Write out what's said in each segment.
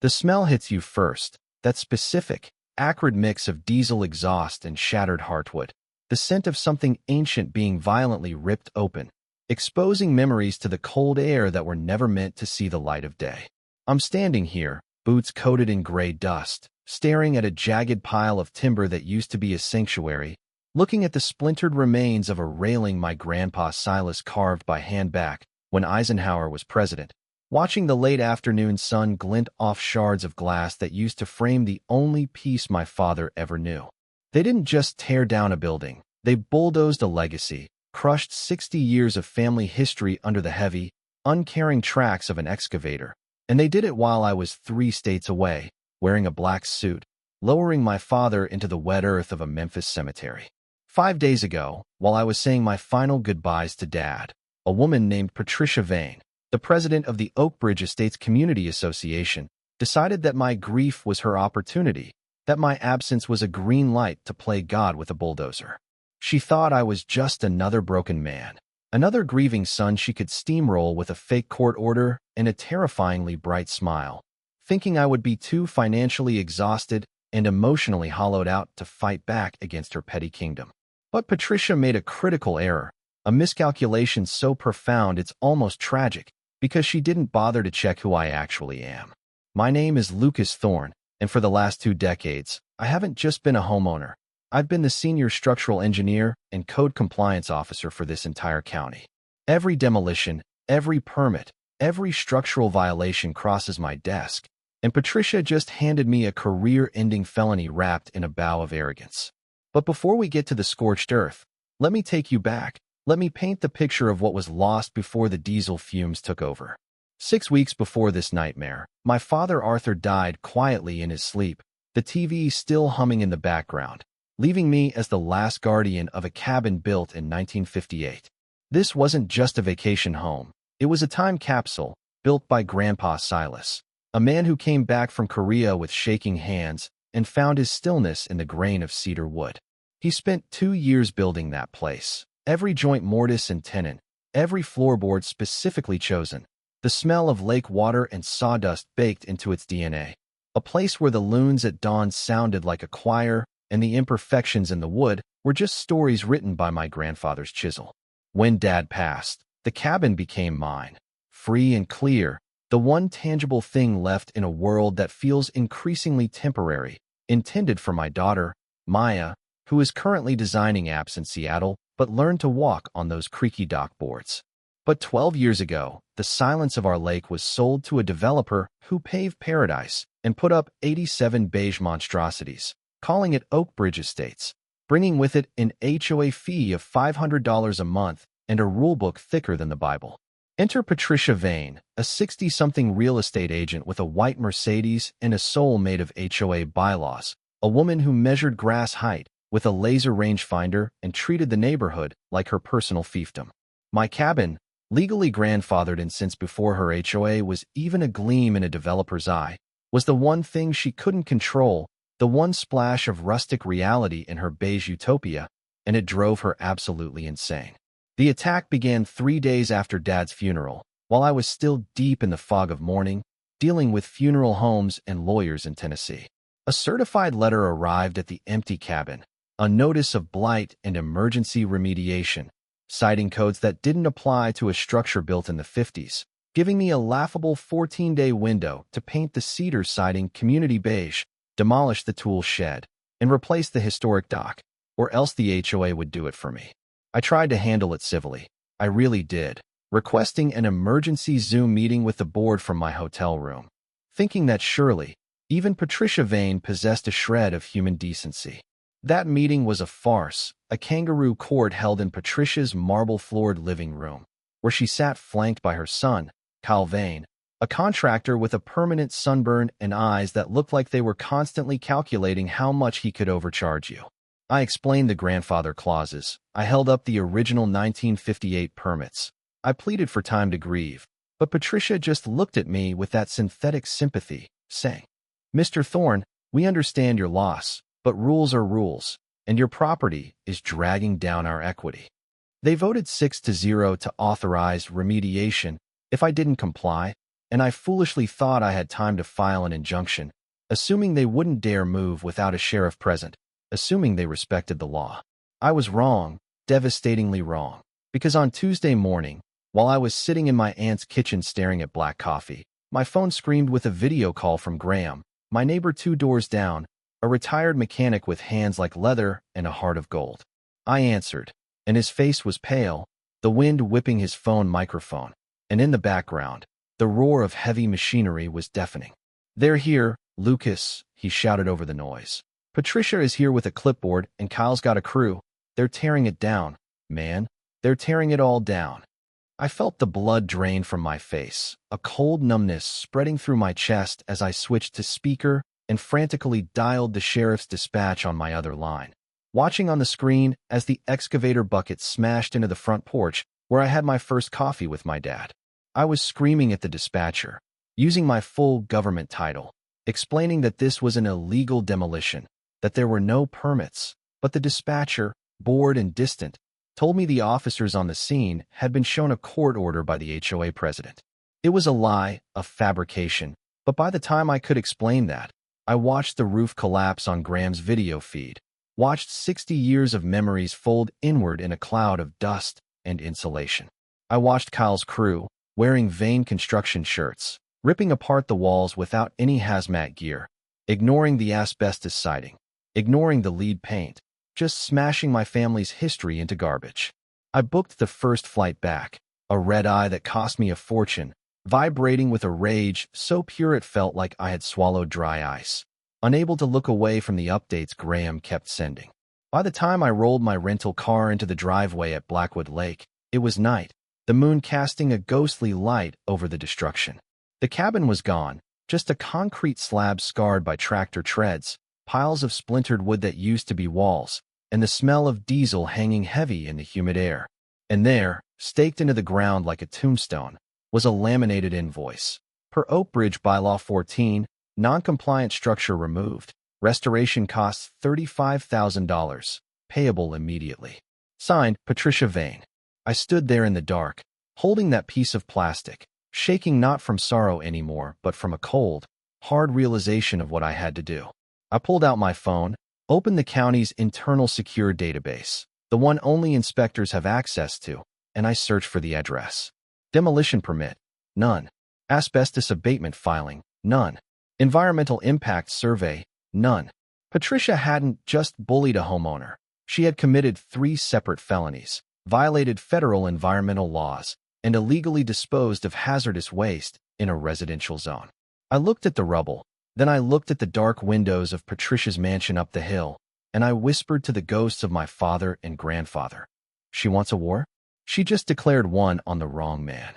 The smell hits you first, that specific, acrid mix of diesel exhaust and shattered heartwood. The scent of something ancient being violently ripped open, exposing memories to the cold air that were never meant to see the light of day. I'm standing here, boots coated in gray dust, staring at a jagged pile of timber that used to be a sanctuary, looking at the splintered remains of a railing my grandpa Silas carved by hand back when Eisenhower was president, watching the late afternoon sun glint off shards of glass that used to frame the only piece my father ever knew. They didn't just tear down a building, they bulldozed a legacy, crushed 60 years of family history under the heavy, uncaring tracks of an excavator. And they did it while I was 3 states away, wearing a black suit, lowering my father into the wet earth of a Memphis cemetery. 5 days ago, while I was saying my final goodbyes to Dad, a woman named Patricia Vane, the president of the Oak Ridge Estates Community Association, decided that my grief was her opportunity, that my absence was a green light to play God with a bulldozer. She thought I was just another broken man, another grieving son she could steamroll with a fake court order and a terrifyingly bright smile, thinking I would be too financially exhausted and emotionally hollowed out to fight back against her petty kingdom. But Patricia made a critical error, a miscalculation so profound it's almost tragic, because she didn't bother to check who I actually am. My name is Lucas Thorne, and for the last 2 decades, I haven't just been a homeowner. I've been the senior structural engineer and code compliance officer for this entire county. Every demolition, every permit, every structural violation crosses my desk, and Patricia just handed me a career-ending felony wrapped in a bow of arrogance. But before we get to the scorched earth, let me take you back. Let me paint the picture of what was lost before the diesel fumes took over. 6 weeks before this nightmare, my father Arthur died quietly in his sleep, the TV still humming in the background, leaving me as the last guardian of a cabin built in 1958. This wasn't just a vacation home. It was a time capsule, built by Grandpa Silas, a man who came back from Korea with shaking hands and found his stillness in the grain of cedar wood. He spent 2 years building that place, every joint mortise and tenon, every floorboard specifically chosen, the smell of lake water and sawdust baked into its DNA. A place where the loons at dawn sounded like a choir, and the imperfections in the wood were just stories written by my grandfather's chisel. When Dad passed, the cabin became mine, free and clear, the one tangible thing left in a world that feels increasingly temporary, intended for my daughter, Maya, who is currently designing apps in Seattle, but learned to walk on those creaky dock boards. But 12 years ago, the silence of our lake was sold to a developer who paved paradise and put up 87 beige monstrosities, calling it Oak Ridge Estates, bringing with it an HOA fee of $500 a month and a rulebook thicker than the Bible. Enter Patricia Vane, a 60-something real estate agent with a white Mercedes and a soul made of HOA bylaws, a woman who measured grass height with a laser rangefinder and treated the neighborhood like her personal fiefdom. My cabin, legally grandfathered in since before her HOA was even a gleam in a developer's eye, was the one thing she couldn't control, the one splash of rustic reality in her beige utopia, and it drove her absolutely insane. The attack began 3 days after Dad's funeral, while I was still deep in the fog of mourning, dealing with funeral homes and lawyers in Tennessee. A certified letter arrived at the empty cabin, a notice of blight and emergency remediation, citing codes that didn't apply to a structure built in the 50s, giving me a laughable 14-day window to paint the cedar siding community beige, demolish the tool shed, and replace the historic dock, or else the HOA would do it for me. I tried to handle it civilly. I really did, requesting an emergency Zoom meeting with the board from my hotel room, thinking that surely, even Patricia Vane possessed a shred of human decency. That meeting was a farce, a kangaroo court held in Patricia's marble-floored living room, where she sat flanked by her son, Kyle Vane, a contractor with a permanent sunburn and eyes that looked like they were constantly calculating how much he could overcharge you. I explained the grandfather clauses. I held up the original 1958 permits. I pleaded for time to grieve, but Patricia just looked at me with that synthetic sympathy, saying, "Mr. Thorne, we understand your loss, but rules are rules, and your property is dragging down our equity." They voted 6-0 to authorize remediation. If I didn't comply, and I foolishly thought I had time to file an injunction, assuming they wouldn't dare move without a sheriff present, assuming they respected the law. I was wrong, devastatingly wrong, because on Tuesday morning, while I was sitting in my aunt's kitchen staring at black coffee, my phone screamed with a video call from Graham, my neighbor 2 doors down, a retired mechanic with hands like leather and a heart of gold. I answered, and his face was pale, the wind whipping his phone microphone, and in the background, the roar of heavy machinery was deafening. "They're here, Lucas," he shouted over the noise. "Patricia is here with a clipboard, and Kyle's got a crew. They're tearing it down, man. They're tearing it all down." I felt the blood drain from my face, a cold numbness spreading through my chest as I switched to speaker and frantically dialed the sheriff's dispatch on my other line. Watching on the screen as the excavator bucket smashed into the front porch where I had my first coffee with my dad. I was screaming at the dispatcher, using my full government title, explaining that this was an illegal demolition, that there were no permits, but the dispatcher, bored and distant, told me the officers on the scene had been shown a court order by the HOA president. It was a lie, a fabrication, but by the time I could explain that, I watched the roof collapse on Graham's video feed, watched 60 years of memories fold inward in a cloud of dust and insulation. I watched Kyle's crew, wearing vain construction shirts, ripping apart the walls without any hazmat gear, ignoring the asbestos siding, ignoring the lead paint, just smashing my family's history into garbage. I booked the first flight back, a red eye that cost me a fortune, vibrating with a rage so pure it felt like I had swallowed dry ice, unable to look away from the updates Graham kept sending. By the time I rolled my rental car into the driveway at Blackwood Lake, it was night, the moon casting a ghostly light over the destruction. The cabin was gone, just a concrete slab scarred by tractor treads, piles of splintered wood that used to be walls, and the smell of diesel hanging heavy in the humid air. And there, staked into the ground like a tombstone, was a laminated invoice. Per Oak Bridge Bylaw 14, non-compliant structure removed. Restoration costs $35,000, payable immediately. Signed, Patricia Vane. I stood there in the dark, holding that piece of plastic, shaking not from sorrow anymore, but from a cold, hard realization of what I had to do. I pulled out my phone, opened the county's internal secure database, the one only inspectors have access to, and I searched for the address. Demolition permit, none. Asbestos abatement filing, none. Environmental impact survey, none. Patricia hadn't just bullied a homeowner. She had committed 3 separate felonies, violated federal environmental laws, and illegally disposed of hazardous waste in a residential zone. I looked at the rubble, then I looked at the dark windows of Patricia's mansion up the hill, and I whispered to the ghosts of my father and grandfather. She wants a war? She just declared one on the wrong man.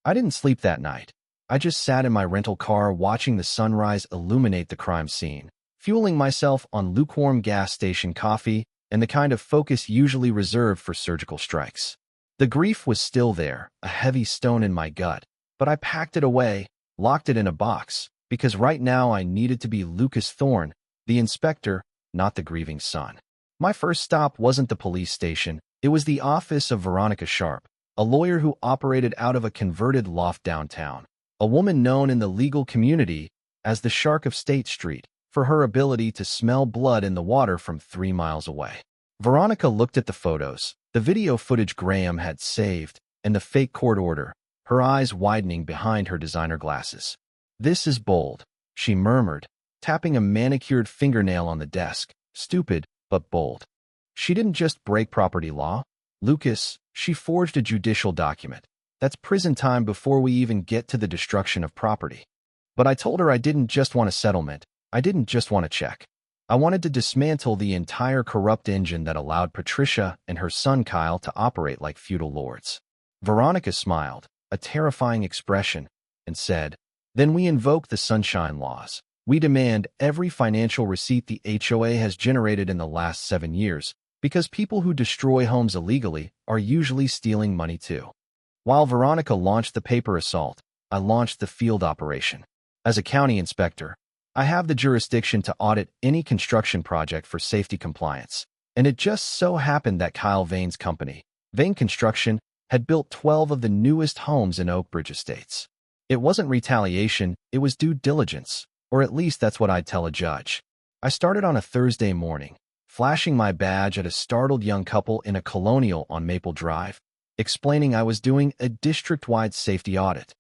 I didn't sleep that night. I just sat in my rental car watching the sunrise illuminate the crime scene, fueling myself on lukewarm gas station coffee and the kind of focus usually reserved for surgical strikes. The grief was still there, a heavy stone in my gut, but I packed it away, locked it in a box, because right now I needed to be Lucas Thorne, the inspector, not the grieving son. My first stop wasn't the police station, it was the office of Veronica Sharp, a lawyer who operated out of a converted loft downtown, a woman known in the legal community as the Shark of State Street for her ability to smell blood in the water from 3 miles away. Veronica looked at the photos, the video footage Graham had saved, and the fake court order, her eyes widening behind her designer glasses. "This is bold," she murmured, tapping a manicured fingernail on the desk. "Stupid, but bold." She didn't just break property law, Lucas, she forged a judicial document. That's prison time before we even get to the destruction of property. But I told her I didn't just want a settlement, I didn't just want a check. I wanted to dismantle the entire corrupt engine that allowed Patricia and her son Kyle to operate like feudal lords. Veronica smiled, a terrifying expression, and said, "Then we invoke the sunshine laws. We demand every financial receipt the HOA has generated in the last 7 years, because people who destroy homes illegally are usually stealing money too." While Veronica launched the paper assault, I launched the field operation. As a county inspector, I have the jurisdiction to audit any construction project for safety compliance, and it just so happened that Kyle Vane's company, Vane Construction, had built 12 of the newest homes in Oak Bridge Estates. It wasn't retaliation, it was due diligence, or at least that's what I'd tell a judge. I started on a Thursday morning, flashing my badge at a startled young couple in a colonial on Maple Drive, explaining I was doing a district-wide safety audit.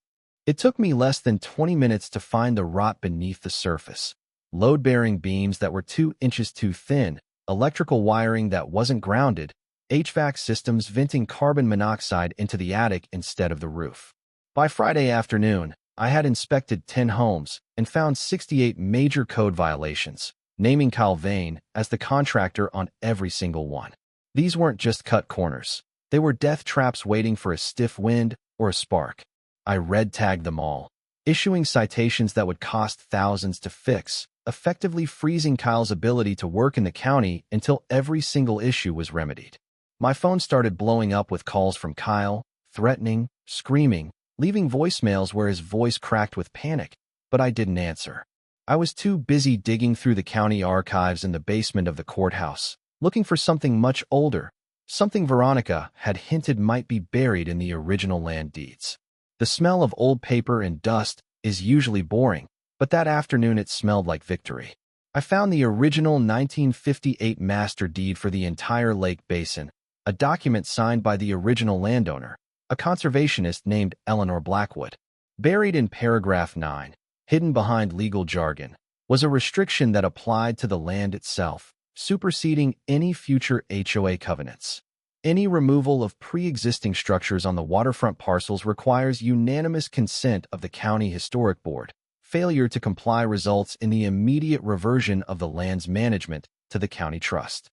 It took me less than 20 minutes to find the rot beneath the surface. Load-bearing beams that were 2 inches too thin, electrical wiring that wasn't grounded, HVAC systems venting carbon monoxide into the attic instead of the roof. By Friday afternoon, I had inspected 10 homes and found 68 major code violations, naming Kyle Vane as the contractor on every single one. These weren't just cut corners. They were death traps waiting for a stiff wind or a spark. I red-tagged them all, issuing citations that would cost thousands to fix, effectively freezing Kyle's ability to work in the county until every single issue was remedied. My phone started blowing up with calls from Kyle, threatening, screaming, leaving voicemails where his voice cracked with panic, but I didn't answer. I was too busy digging through the county archives in the basement of the courthouse, looking for something much older, something Veronica had hinted might be buried in the original land deeds. The smell of old paper and dust is usually boring, but that afternoon it smelled like victory. I found the original 1958 master deed for the entire lake basin, a document signed by the original landowner, a conservationist named Eleanor Blackwood. Buried in paragraph 9, hidden behind legal jargon, was a restriction that applied to the land itself, superseding any future HOA covenants. Any removal of pre-existing structures on the waterfront parcels requires unanimous consent of the County Historic Board. Failure to comply results in the immediate reversion of the land's management to the county trust.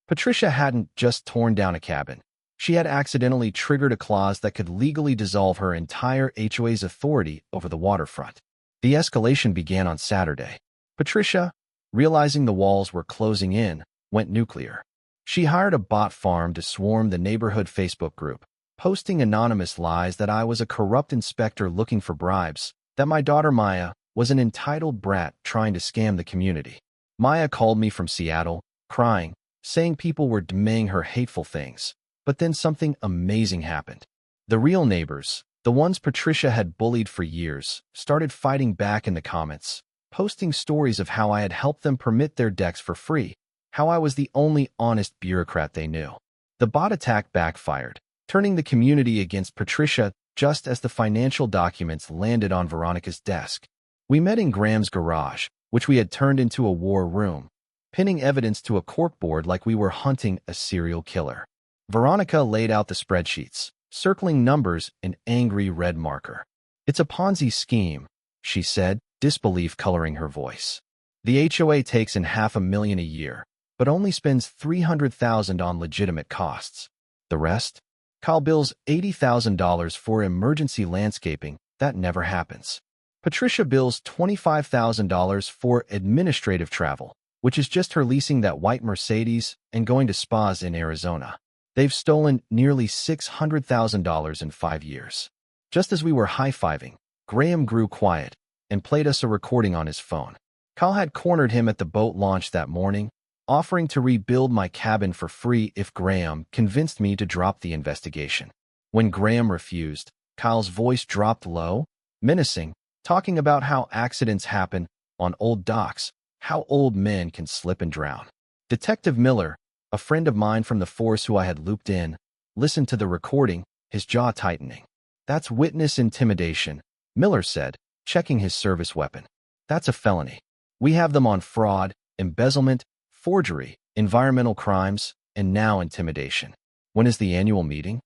Patricia hadn't just torn down a cabin. She had accidentally triggered a clause that could legally dissolve her entire HOA's authority over the waterfront. The escalation began on Saturday. Patricia, realizing the walls were closing in, went nuclear. She hired a bot farm to swarm the neighborhood Facebook group, posting anonymous lies that I was a corrupt inspector looking for bribes, that my daughter Maya was an entitled brat trying to scam the community. Maya called me from Seattle, crying, saying people were demanding her hateful things. But then something amazing happened. The real neighbors, the ones Patricia had bullied for years, started fighting back in the comments, posting stories of how I had helped them permit their decks for free, how I was the only honest bureaucrat they knew. The bot attack backfired, turning the community against Patricia just as the financial documents landed on Veronica's desk. We met in Graham's garage, which we had turned into a war room, pinning evidence to a corkboard like we were hunting a serial killer. Veronica laid out the spreadsheets, circling numbers in angry red marker. "It's a Ponzi scheme," she said, disbelief coloring her voice. "The HOA takes in $500,000 a year, but only spends $300,000 on legitimate costs. The rest? Kyle bills $80,000 for emergency landscaping. That never happens. Patricia bills $25,000 for administrative travel, which is just her leasing that white Mercedes and going to spas in Arizona. They've stolen nearly $600,000 in 5 years." Just as we were high-fiving, Graham grew quiet and played us a recording on his phone. Kyle had cornered him at the boat launch that morning, offering to rebuild my cabin for free if Graham convinced me to drop the investigation. When Graham refused, Kyle's voice dropped low, menacing, talking about how accidents happen on old docks, how old men can slip and drown. Detective Miller, a friend of mine from the force who I had looped in, listened to the recording, his jaw tightening. "That's witness intimidation," Miller said, checking his service weapon. "That's a felony. We have them on fraud, embezzlement, forgery, environmental crimes, and now intimidation. When is the annual meeting?"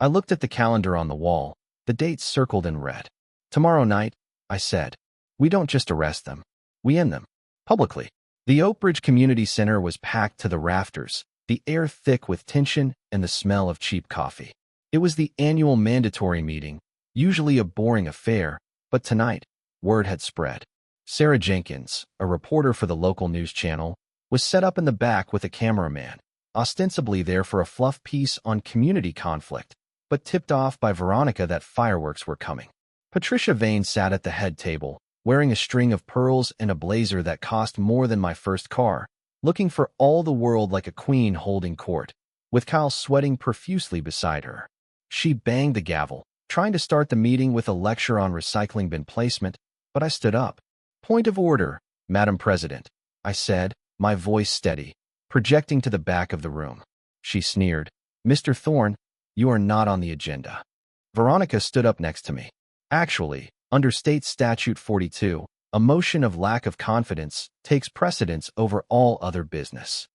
I looked at the calendar on the wall, the dates circled in red. "Tomorrow night," I said. "We don't just arrest them. We end them. Publicly." The Oak Ridge Community Center was packed to the rafters, the air thick with tension and the smell of cheap coffee. It was the annual mandatory meeting, usually a boring affair, but tonight, word had spread. Sarah Jenkins, a reporter for the local news channel, was set up in the back with a cameraman, ostensibly there for a fluff piece on community conflict, but tipped off by Veronica that fireworks were coming. Patricia Vane sat at the head table, wearing a string of pearls and a blazer that cost more than my first car, looking for all the world like a queen holding court, with Kyle sweating profusely beside her. She banged the gavel, trying to start the meeting with a lecture on recycling bin placement, but I stood up. "Point of order, Madam President," I said, my voice steady, projecting to the back of the room. She sneered. "Mr. Thorne, you are not on the agenda." Veronica stood up next to me. Actually, under State Statute 42, a motion of lack of confidence takes precedence over all other business.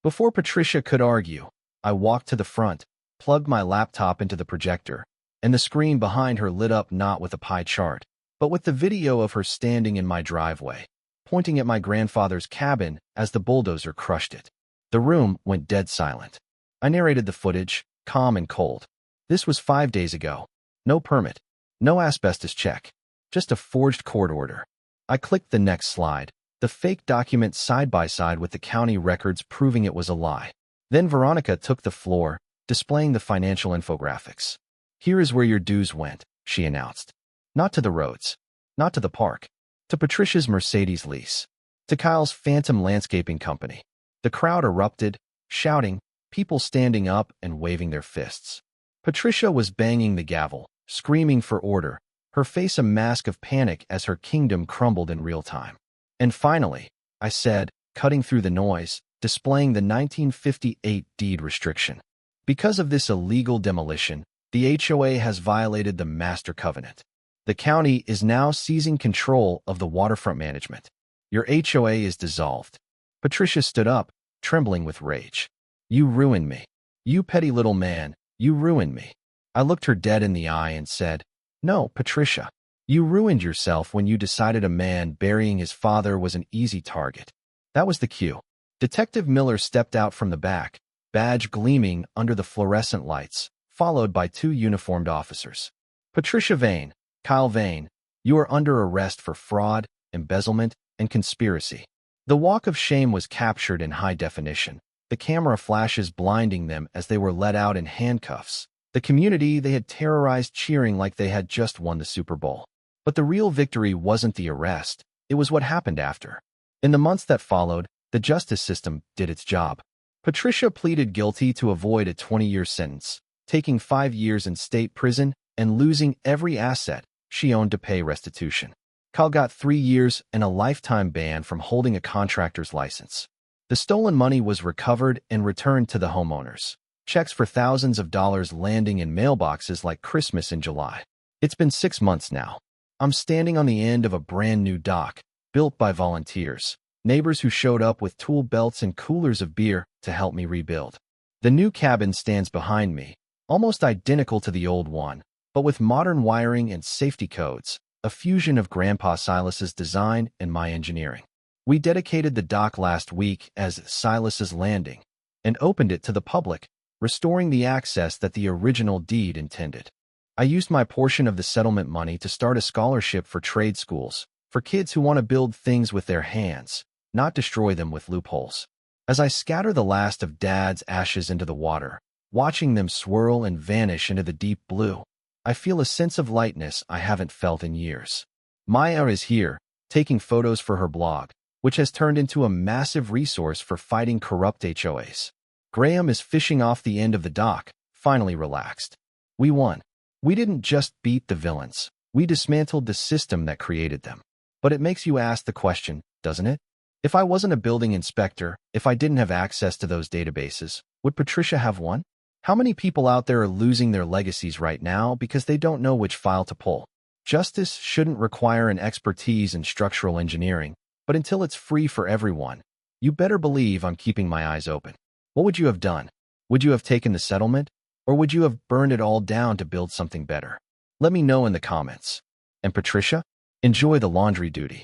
Before Patricia could argue, I walked to the front, plugged my laptop into the projector, and the screen behind her lit up not with a pie chart, but with the video of her standing in my driveway, pointing at my grandfather's cabin as the bulldozer crushed it. The room went dead silent. I narrated the footage, calm and cold. This was 5 days ago. No permit. No asbestos check. Just a forged court order. I clicked the next slide, the fake document side by side with the county records proving it was a lie. Then Veronica took the floor, displaying the financial infographics. "Here is where your dues went," she announced. "Not to the roads. Not to the park. To Patricia's Mercedes lease. To Kyle's Phantom Landscaping Company." The crowd erupted, shouting, people standing up and waving their fists. Patricia was banging the gavel, screaming for order, her face a mask of panic as her kingdom crumbled in real time. "And finally," I said, cutting through the noise, displaying the 1958 deed restriction. "Because of this illegal demolition, the HOA has violated the master covenant. The county is now seizing control of the waterfront management. Your HOA is dissolved." Patricia stood up, trembling with rage. "You ruined me. You petty little man, you ruined me." I looked her dead in the eye and said, "No, Patricia. You ruined yourself when you decided a man burying his father was an easy target." That was the cue. Detective Miller stepped out from the back, badge gleaming under the fluorescent lights, followed by 2 uniformed officers. "Patricia Vane, Kyle Vane, you are under arrest for fraud, embezzlement, and conspiracy." The walk of shame was captured in high definition, the camera flashes blinding them as they were let out in handcuffs, the community they had terrorized cheering like they had just won the Super Bowl. But the real victory wasn't the arrest, it was what happened after. In the months that followed, the justice system did its job. Patricia pleaded guilty to avoid a 20-year sentence, taking 5 years in state prison and losing every asset she owned to pay restitution. Kyle got 3 years and a lifetime ban from holding a contractor's license. The stolen money was recovered and returned to the homeowners, checks for thousands of dollars landing in mailboxes like Christmas in July. It's been 6 months now. I'm standing on the end of a brand new dock, built by volunteers, neighbors who showed up with tool belts and coolers of beer to help me rebuild. The new cabin stands behind me, almost identical to the old one, but with modern wiring and safety codes, a fusion of Grandpa Silas's design and my engineering. We dedicated the dock last week as Silas's Landing and opened it to the public, restoring the access that the original deed intended. I used my portion of the settlement money to start a scholarship for trade schools, for kids who want to build things with their hands, not destroy them with loopholes. As I scatter the last of Dad's ashes into the water, watching them swirl and vanish into the deep blue, I feel a sense of lightness I haven't felt in years. Maya is here, taking photos for her blog, which has turned into a massive resource for fighting corrupt HOAs. Graham is fishing off the end of the dock, finally relaxed. We won. We didn't just beat the villains. We dismantled the system that created them. But it makes you ask the question, doesn't it? If I wasn't a building inspector, if I didn't have access to those databases, would Patricia have won? How many people out there are losing their legacies right now because they don't know which file to pull? Justice shouldn't require an expertise in structural engineering, but until it's free for everyone, you better believe I'm keeping my eyes open. What would you have done? Would you have taken the settlement? Or would you have burned it all down to build something better? Let me know in the comments. And Patricia, enjoy the laundry duty.